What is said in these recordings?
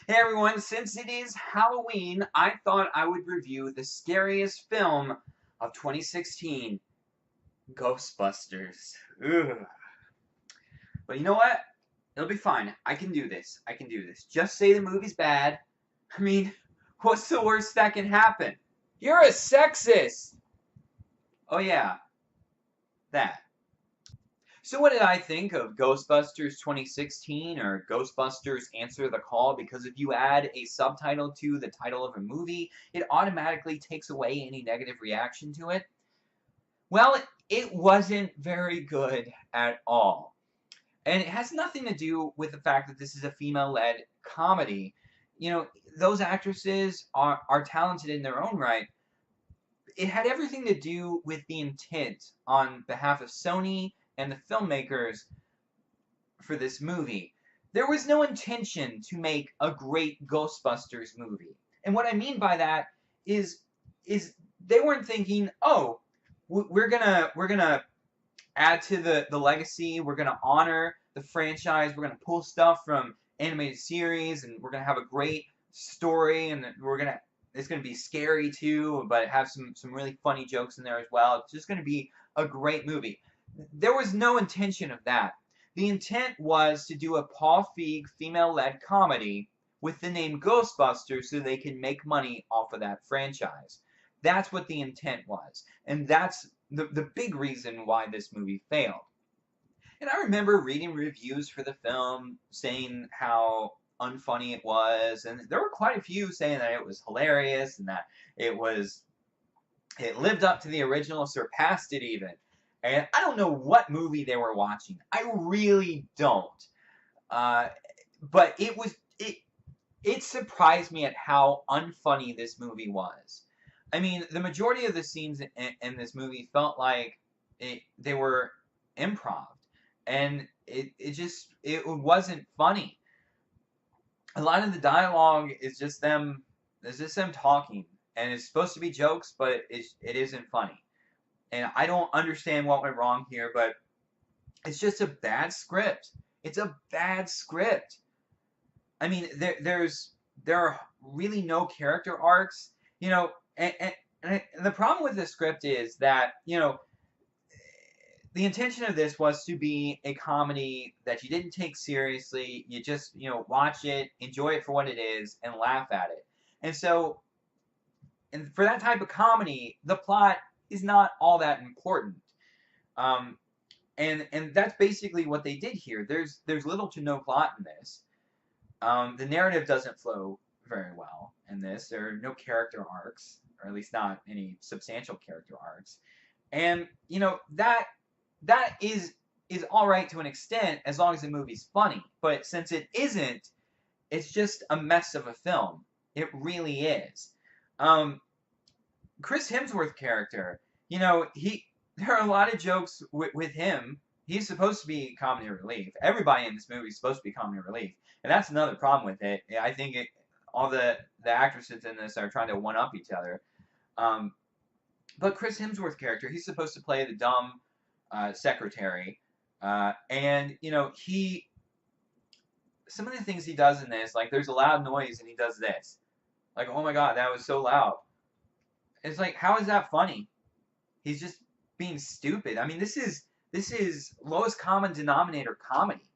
Hey everyone, since it is Halloween, I thought I would review the scariest film of 2016, Ghostbusters. Ugh. But you know what? It'll be fine. I can do this. I can do this. Just say the movie's bad. I mean, what's the worst that can happen? You're a sexist! Oh yeah, that. So what did I think of Ghostbusters 2016 or Ghostbusters Answer the Call? Because if you add a subtitle to the title of a movie, it automatically takes away any negative reaction to it. Well, it wasn't very good at all. And it has nothing to do with the fact that this is a female-led comedy. You know, those actresses are talented in their own right. It had everything to do with the intent on behalf of Sony and the filmmakers for this movie. There was no intention to make a great Ghostbusters movie. And what I mean by that is is they weren't thinking, "Oh, we're going to add to the legacy, we're going to honor the franchise, we're going to pull stuff from animated series and we're going to have a great story and it's going to be scary too, but have some really funny jokes in there as well. It's just going to be a great movie." There was no intention of that. The intent was to do a Paul Feig female-led comedy with the name Ghostbusters so they can make money off of that franchise. That's what the intent was. And that's the big reason why this movie failed. And I remember reading reviews for the film saying how unfunny it was, and there were quite a few saying that it was hilarious and that it lived up to the original, surpassed it even. And I don't know what movie they were watching. I really don't. Uh, but it surprised me at how unfunny this movie was. I mean, the majority of the scenes in this movie felt like they were improv, and it wasn't funny. A lot of the dialogue is just them talking, and it's supposed to be jokes, but it isn't funny. And I don't understand what went wrong here, but it's just a bad script. It's a bad script. I mean, there are really no character arcs, you know, and the problem with this script is that, you know, the intention of this was to be a comedy that you didn't take seriously. You just, you know, watch it, enjoy it for what it is, and laugh at it. And so, and for that type of comedy, the plot is not all that important. Um, and that's basically what they did here. There's little to no plot in this. The narrative doesn't flow very well in this. There are no character arcs, or at least not any substantial character arcs. And you know that is all right to an extent as long as the movie's funny. But since it isn't, it's just a mess of a film. It really is. Um, Chris Hemsworth character, you know, there are a lot of jokes with him. He's supposed to be comedy relief. Everybody in this movie is supposed to be comedy relief, and that's another problem with it. I think all the actresses in this are trying to one up each other. Um, but Chris Hemsworth character, he's supposed to play the dumb secretary, and you know some of the things he does in this, like there's a loud noise and he does this, like oh my god, that was so loud. It's like, how is that funny? He's just being stupid. I mean, this is lowest common denominator comedy,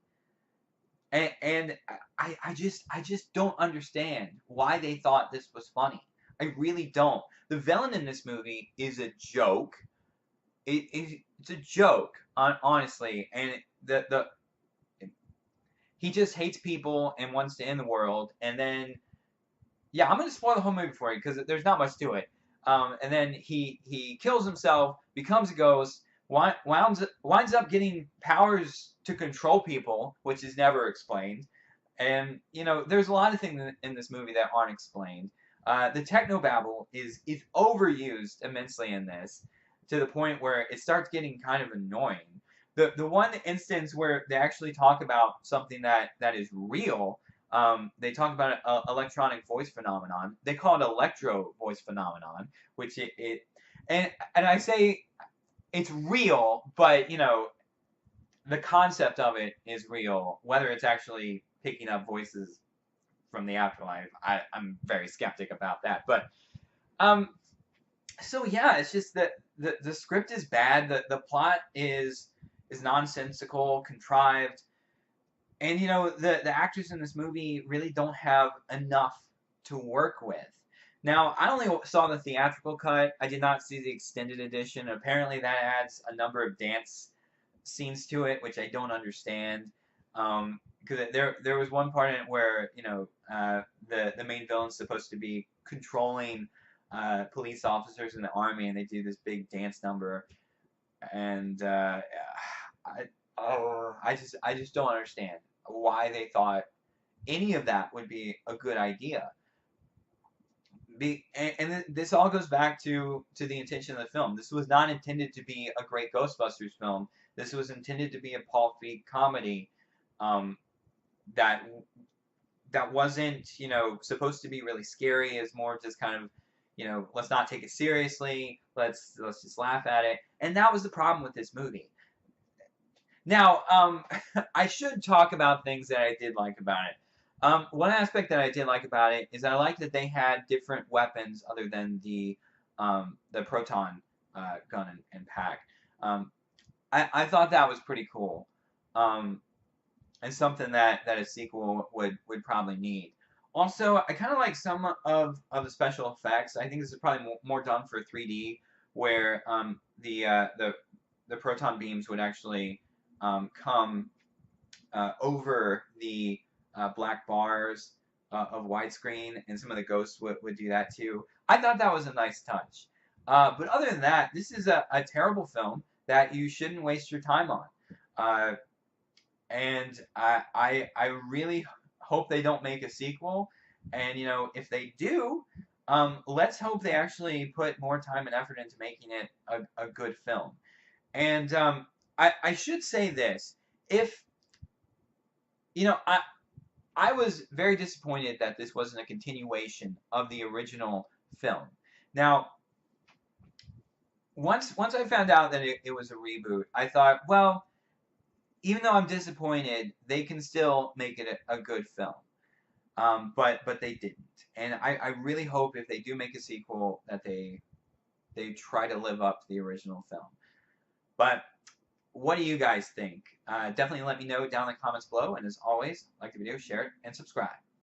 and I just don't understand why they thought this was funny. I really don't. The villain in this movie is a joke. It's a joke, honestly, and the he just hates people and wants to end the world, and then yeah, I'm gonna spoil the whole movie for you because there's not much to it. And then he kills himself, becomes a ghost, winds up getting powers to control people, which is never explained. And you know, there's a lot of things in this movie that aren't explained. The technobabble is overused immensely in this, to the point where it starts getting kind of annoying. The one instance where they actually talk about something that is real, they talk about an electronic voice phenomenon. They call it electro voice phenomenon, which and I say it's real, but you know the concept of it is real. Whether it's actually picking up voices from the afterlife. I'm very skeptic about that. But um, so yeah, it's just that the script is bad. The plot is nonsensical, contrived, and the actors in this movie really don't have enough to work with. Now, I only saw the theatrical cut. I did not see the extended edition. Apparently, that adds a number of dance scenes to it, which I don't understand. Because there was one part in it where the main villain's supposed to be controlling police officers in the army, and they do this big dance number, and I just don't understand why they thought any of that would be a good idea. And this all goes back to the intention of the film. This was not intended to be a great Ghostbusters film. This was intended to be a Paul Feig comedy, um, that that wasn't supposed to be really scary. It's more just kind of let's not take it seriously. Let's just laugh at it. And that was the problem with this movie. Now, I should talk about things that I did like about it. One aspect that I did like about it is I liked that they had different weapons other than the proton gun and pack. Um, I thought that was pretty cool, and something that a sequel would probably need. Also, I kind of like some of the special effects. I think this is probably more done for 3D, where the proton beams would actually come over the black bars of widescreen, and some of the ghosts would do that too. I thought that was a nice touch. But other than that, this is a terrible film that you shouldn't waste your time on. And I really hope they don't make a sequel. And if they do, let's hope they actually put more time and effort into making it a good film. And I should say this: if I was very disappointed that this wasn't a continuation of the original film. Now, once I found out that it was a reboot, I thought, well, even though I'm disappointed, they can still make it a good film. But they didn't, and I really hope if they do make a sequel that they try to live up to the original film. But what do you guys think? Definitely let me know down in the comments below, and as always, like the video, share it, and subscribe.